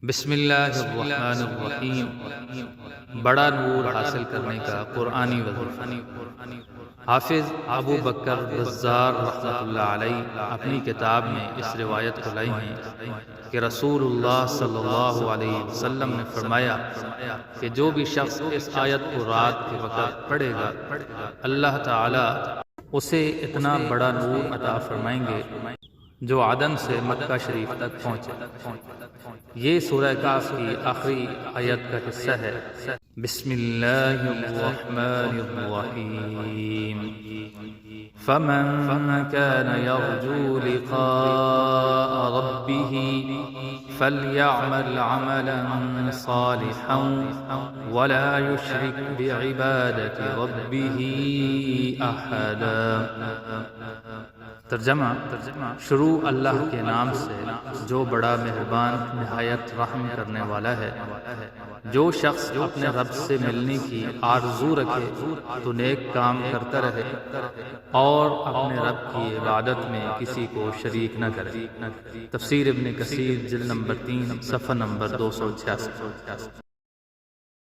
بسم اللہ الرحمن الرحیم۔ بڑا نور حاصل کرنے کا قرآنی وظیفہ۔ حافظ ابو بکر بزار رحمۃ اللہ علیہ اپنی کتاب میں اس روایت کو لائے ہیں کہ رسول اللہ صلی اللہ علیہ وسلم نے فرمایا کہ جو بھی شخص اس آیت کو رات کے وقت پڑھے گا اللہ تعالی اسے اتنا بڑا نور عطا فرمائیں گے جو عدن سے مکہ شریف تک پہنچے۔ یہ سورہ کہف کی آخری آیت کا حصہ ہے۔ بسم اللہ الرحمن الرحیم۔ فمن كان يرجو لقاء ربه فليعمل عملا صالحا ولا يشرك بعبادة ربه أحدا۔ ترجمہ: شروع اللہ کے نام سے جو بڑا مہربان نہایت رحم کرنے والا ہے۔ جو شخص اپنے رب سے ملنے کی آرزو رکھے تو نیک کام کرتا رہے اور اپنے رب کی عبادت میں کسی کو شریک نہ کرے۔ تفسیر ابن کثیر جلد نمبر 3 صفحہ نمبر 286۔